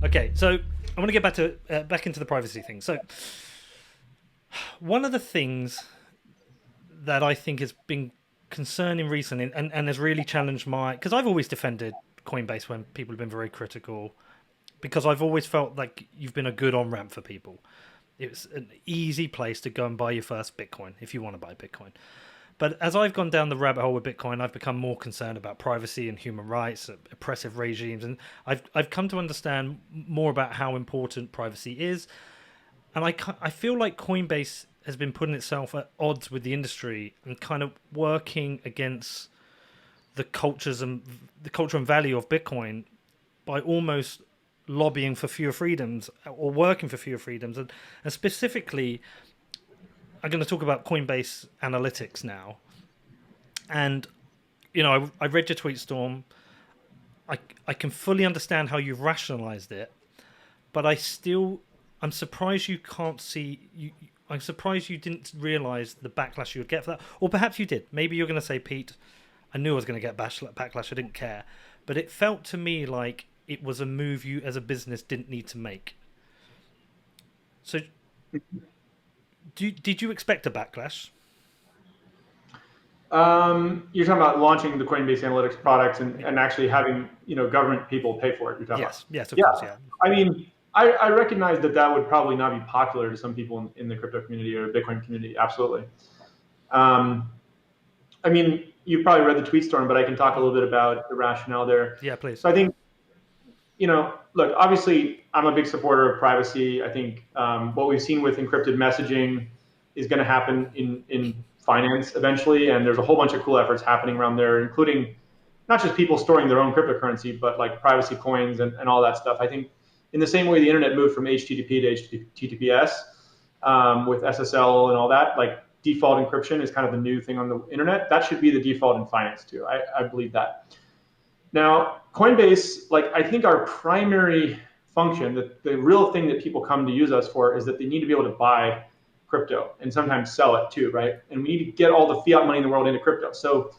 Okay, so I want to get back into the privacy thing. So one of the things that I think has been concerning recently and has really challenged because I've always defended Coinbase when people have been very critical, because I've always felt like you've been a good on ramp for people. It's an easy place to go and buy your first Bitcoin if you want to buy Bitcoin. But as I've gone down the rabbit hole with Bitcoin, I've become more concerned about privacy and human rights, oppressive regimes, and I've come to understand more about how important privacy is. And I feel like Coinbase has been putting itself at odds with the industry and kind of working against the culture and value of Bitcoin by almost lobbying for fewer freedoms or working for fewer freedoms. And specifically, I'm going to talk about Coinbase Analytics now. And, I read your tweet, Storm. I can fully understand how you've rationalized it, but I'm surprised you can't see I'm surprised you didn't realize the backlash you would get for that. Or perhaps you did. Maybe you're going to say, Pete, I knew I was going to get backlash. I didn't care. But it felt to me like it was a move you as a business didn't need to make. So did you expect a backlash? You're talking about launching the Coinbase Analytics products and actually having government people pay for it. You're talking about. Yes, of Yeah, course, yeah. I mean, I recognize that would probably not be popular to some people in the crypto community or Bitcoin community. Absolutely. Um, I mean, you probably read the tweet storm, but I can talk a little bit about the rationale there. Yeah, please. So I think, look, obviously, I'm a big supporter of privacy. I think what we've seen with encrypted messaging is going to happen in finance eventually, and there's a whole bunch of cool efforts happening around there, including not just people storing their own cryptocurrency, but like privacy coins and all that stuff. I think in the same way the internet moved from HTTP to HTTPS with SSL and all that, like default encryption is kind of the new thing on the internet. That should be the default in finance too. I believe that. Now, Coinbase, like I think our primary function, the real thing that people come to use us for is that they need to be able to buy crypto and sometimes sell it too, right? And we need to get all the fiat money in the world into crypto. So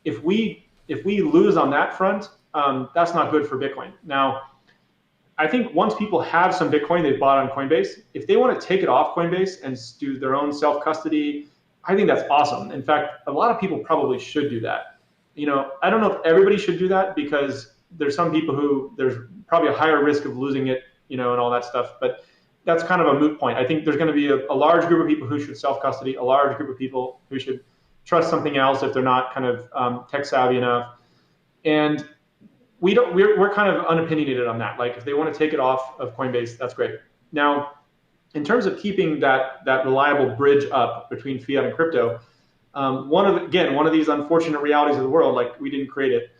if we lose on that front, that's not good for Bitcoin. Now, I think once people have some Bitcoin they've bought on Coinbase, if they want to take it off Coinbase and do their own self custody, I think that's awesome. In fact, a lot of people probably should do that. I don't know if everybody should do that because there's some people who there's probably a higher risk of losing it, and all that stuff. But that's kind of a moot point. I think there's going to be a large group of people who should self custody, a large group of people who should trust something else if they're not kind of tech savvy enough. And we're kind of unopinionated on that. Like if they want to take it off of Coinbase, that's great. Now, in terms of keeping that reliable bridge up between fiat and crypto, one of these unfortunate realities of the world, like we didn't create it,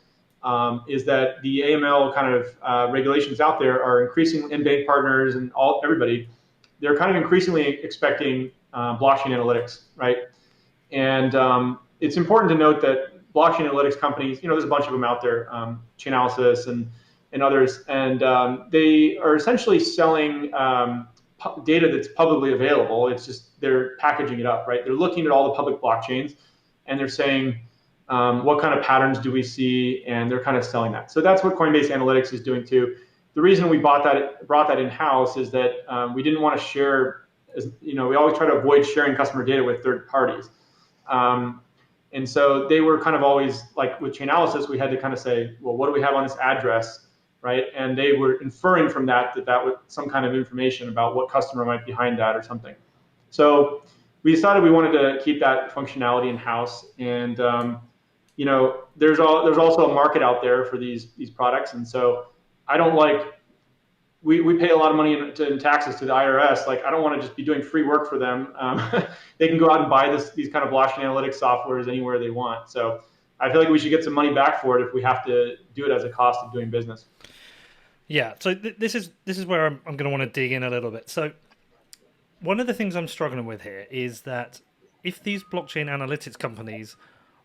is that the AML kind of regulations out there are increasingly, and bank partners and everybody, they're kind of increasingly expecting blockchain analytics, right? And it's important to note that blockchain analytics companies, there's a bunch of them out there, Chainalysis and others, and they are essentially selling data that's publicly available. It's just they're packaging it up, right? They're looking at all the public blockchains, and they're saying, what kind of patterns do we see? And they're kind of selling that. So that's what Coinbase Analytics is doing too. The reason we brought that in-house is that we didn't want to share, we always try to avoid sharing customer data with third parties. And so they were kind of always like with Chainalysis, we had to kind of say, well, what do we have on this address, right? And they were inferring from that was some kind of information about what customer might be behind that or something. So we decided we wanted to keep that functionality in house, and there's also a market out there for these products, and so I don't like. We pay a lot of money in taxes to the IRS. Like, I don't want to just be doing free work for them. They can go out and buy these kind of blockchain analytics softwares anywhere they want. So I feel like we should get some money back for it if we have to do it as a cost of doing business. Yeah. So this is where I'm going to want to dig in a little bit. So one of the things I'm struggling with here is that if these blockchain analytics companies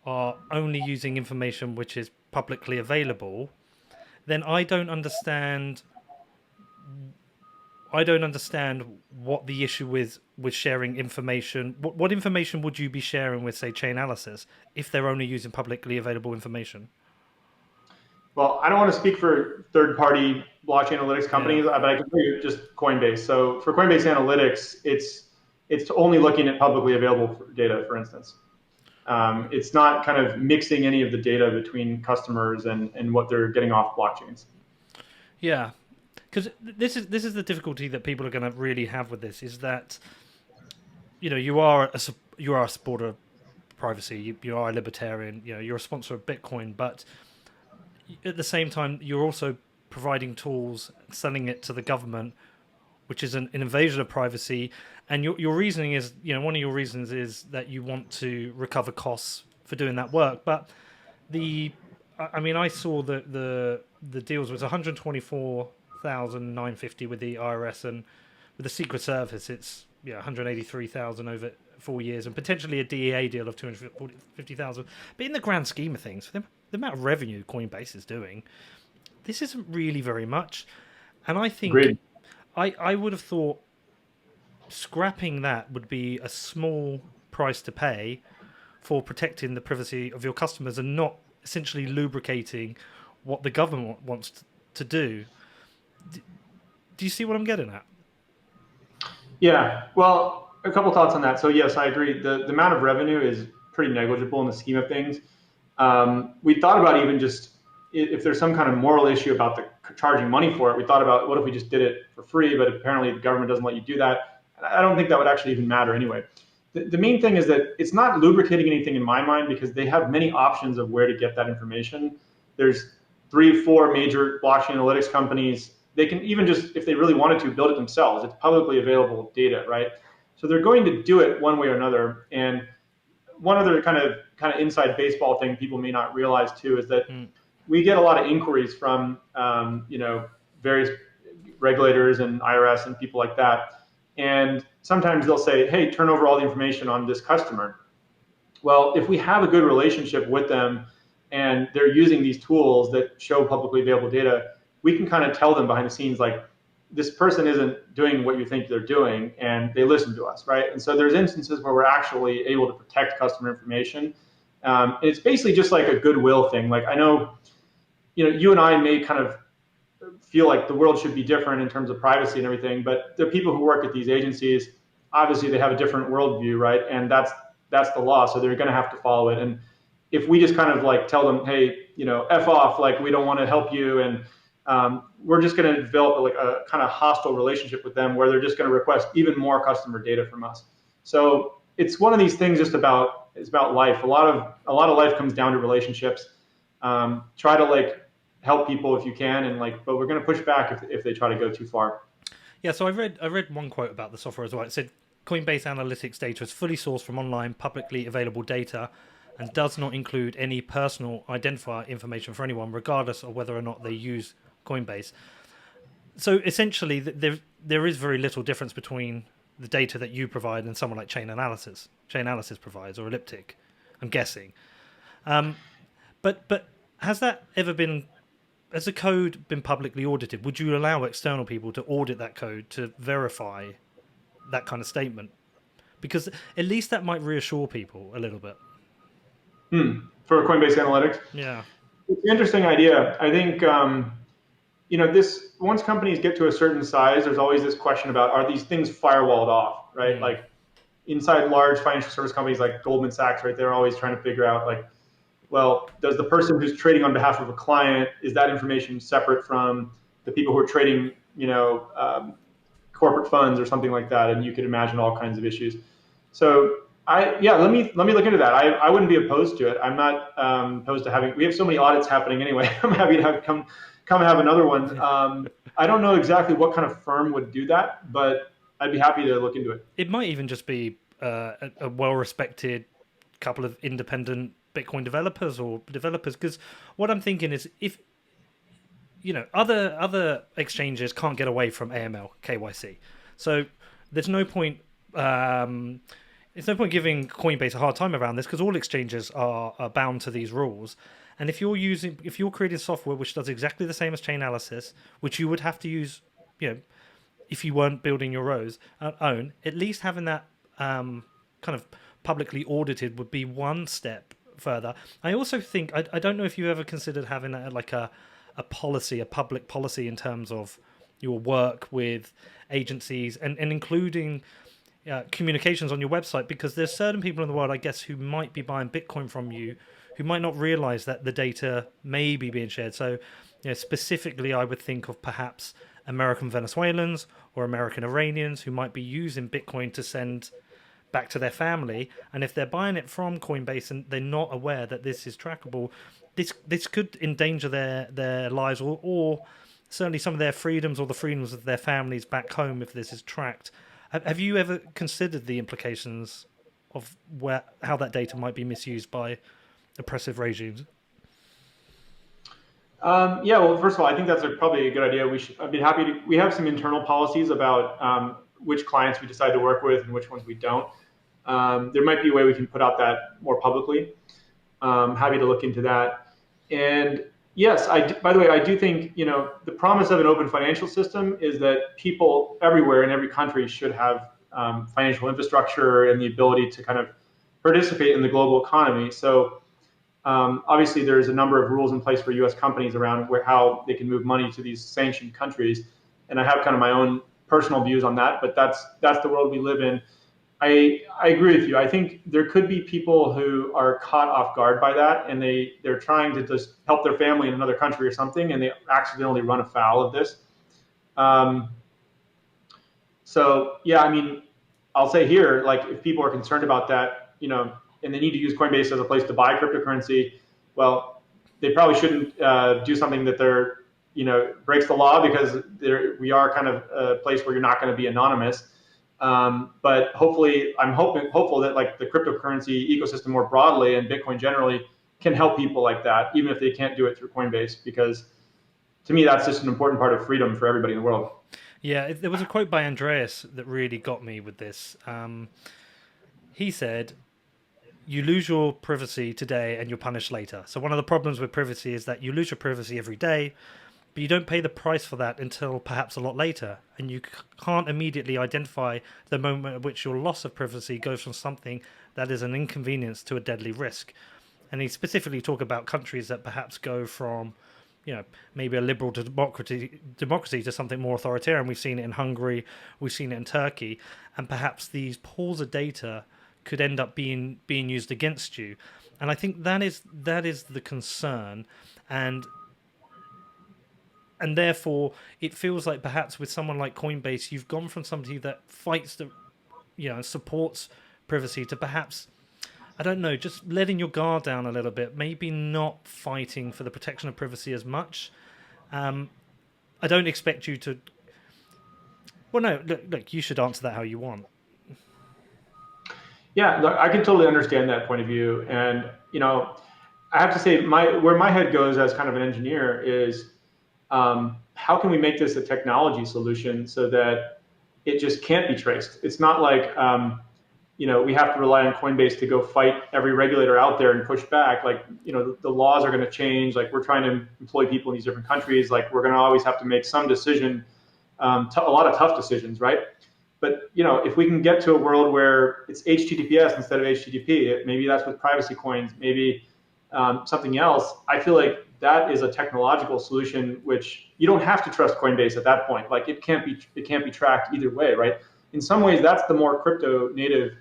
are only using information which is publicly available, then I don't understand what the issue is with sharing information. What information would you be sharing with, say, Chainalysis if they're only using publicly available information? Well, I don't want to speak for third-party blockchain analytics Yeah. companies, but I can tell you just Coinbase. So for Coinbase Analytics, it's only looking at publicly available data, for instance. It's not kind of mixing any of the data between customers and what they're getting off blockchains. Yeah. Because this is the difficulty that people are going to really have with this is that you are a supporter of privacy, you are a libertarian, you're a sponsor of Bitcoin, but at the same time you're also providing tools, selling it to the government, which is an invasion of privacy. And your reasoning is, one of your reasons is that you want to recover costs for doing that work. But I saw the deals was 124,950 with the IRS, and with the Secret Service, it's 183,000 over 4 years, and potentially a DEA deal of 250,000. But in the grand scheme of things, for the amount of revenue Coinbase is doing, this isn't really very much. And I think Agreed. I would have thought scrapping that would be a small price to pay for protecting the privacy of your customers and not essentially lubricating what the government wants to do. Do you see what I'm getting at? Yeah. Well, a couple thoughts on that. So yes, I agree. The amount of revenue is pretty negligible in the scheme of things. We thought about even just if there's some kind of moral issue about the charging money for it. We thought about what if we just did it for free, but apparently the government doesn't let you do that. I don't think that would actually even matter anyway. The main thing is that it's not lubricating anything in my mind because they have many options of where to get that information. There's 3, 4 major blockchain analytics companies. They can even just, if they really wanted to, build it themselves. It's publicly available data, right? So they're going to do it one way or another. And one other kind of inside baseball thing people may not realize too is that we get a lot of inquiries from various regulators and IRS and people like that. And sometimes they'll say, hey, turn over all the information on this customer. Well, if we have a good relationship with them and they're using these tools that show publicly available data, we can kind of tell them behind the scenes, like, this person isn't doing what you think they're doing, and they listen to us, right? And so there's instances where we're actually able to protect customer information. And it's basically just like a goodwill thing. Like, I know, you and I may kind of feel like the world should be different in terms of privacy and everything, but the people who work at these agencies, obviously they have a different worldview, right? And that's the law, so they're going to have to follow it. And if we just kind of like tell them, hey, F off, like, we don't want to help you, and we're just going to develop like a kind of hostile relationship with them where they're just going to request even more customer data from us. So it's one of these things it's about life. A lot of life comes down to relationships. Try to like help people if you can, and but we're going to push back if they try to go too far. Yeah, so I read one quote about the software as well. It said Coinbase Analytics data is fully sourced from online publicly available data and does not include any personal identifier information for anyone, regardless of whether or not they use Coinbase. So essentially, there is very little difference between the data that you provide and someone like Chain Analysis provides, or Elliptic, I'm guessing. But has the code been publicly audited? Would you allow external people to audit that code to verify that kind of statement? Because at least that might reassure people a little bit. For Coinbase Analytics? Yeah. It's an interesting idea. I think, this, once companies get to a certain size, there's always this question about, are these things firewalled off, right? Like inside large financial service companies like Goldman Sachs, right? They're always trying to figure out, like, well, does the person who's trading on behalf of a client, is that information separate from the people who are trading, corporate funds or something like that? And you could imagine all kinds of issues. So let me look into that. I wouldn't be opposed to it. I'm not opposed to having. We have so many audits happening anyway. I'm happy to come have another one. I don't know exactly what kind of firm would do that, but I'd be happy to look into it. It might even just be a well-respected couple of independent Bitcoin developers because what I'm thinking is, if other exchanges can't get away from AML KYC, so there's no point giving Coinbase a hard time around this, because all exchanges are bound to these rules. And if you're creating software which does exactly the same as Chainalysis, which you would have to use, if you weren't building your own, at least having that kind of publicly audited would be one step further. I also think I don't know if you ever considered having a policy, a public policy in terms of your work with agencies and including communications on your website, because there's certain people in the world, I guess, who might be buying Bitcoin from you, who might not realize that the data may be being shared. So, specifically, I would think of perhaps American Venezuelans or American Iranians who might be using Bitcoin to send back to their family, and if they're buying it from Coinbase and they're not aware that this is trackable, this could endanger their lives, or certainly some of their freedoms or the freedoms of their families back home if this is tracked. Have you ever considered the implications of how that data might be misused by oppressive regimes? Yeah, well, first of all, I think that's probably a good idea. I'd be happy to. We have some internal policies about which clients we decide to work with and which ones we don't. There might be a way we can put out that more publicly. Happy to look into that. And yes, by the way, I do think the promise of an open financial system is that people everywhere in every country should have financial infrastructure and the ability to kind of participate in the global economy. So obviously, there's a number of rules in place for U.S. companies around how they can move money to these sanctioned countries, and I have kind of my own personal views on that. But that's the world we live in. I agree with you. I think there could be people who are caught off guard by that, and they're trying to just help their family in another country or something, and they accidentally run afoul of this. Um, so yeah, I mean, I'll say here, like if people are concerned about that, and they need to use Coinbase as a place to buy cryptocurrency, well, they probably shouldn't do something that breaks the law, because we are kind of a place where you're not going to be anonymous. But hopefully, I'm hopeful that like the cryptocurrency ecosystem more broadly and Bitcoin generally can help people like that, even if they can't do it through Coinbase, because to me, that's just an important part of freedom for everybody in the world. Yeah, there was a quote by Andreas that really got me with this. He said, "You lose your privacy today and you're punished later." So one of the problems with privacy is that you lose your privacy every day, but you don't pay the price for that until perhaps a lot later, and you can't immediately identify the moment at which your loss of privacy goes from something that is an inconvenience to a deadly risk. And he specifically talked about countries that perhaps go from maybe a liberal democracy to something more authoritarian. We've seen it in Hungary, we've seen it in Turkey, and perhaps these pools of data could end up being used against you. And I think that is the concern, and therefore it feels like perhaps with someone like Coinbase, you've gone from somebody that fights and supports privacy to perhaps, I don't know, just letting your guard down a little bit, maybe not fighting for the protection of privacy as much. I don't expect you to. Well, no, look, you should answer that how you want. Yeah, look, I can totally understand that point of view, and I have to say, where my head goes as kind of an engineer is, how can we make this a technology solution so that it just can't be traced? It's not like we have to rely on Coinbase to go fight every regulator out there and push back. Like the laws are going to change. Like we're trying to employ people in these different countries. Like we're going to always have to make some decision, a lot of tough decisions, right? But if we can get to a world where it's HTTPS instead of HTTP, maybe that's with privacy coins, maybe something else. I feel like that is a technological solution which you don't have to trust Coinbase at that point. Like it can't be tracked either way, right? In some ways, that's the more crypto native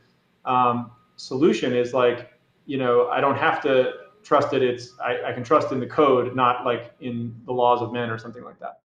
solution. Is like I don't have to trust it. I can trust in the code, not like in the laws of men or something like that.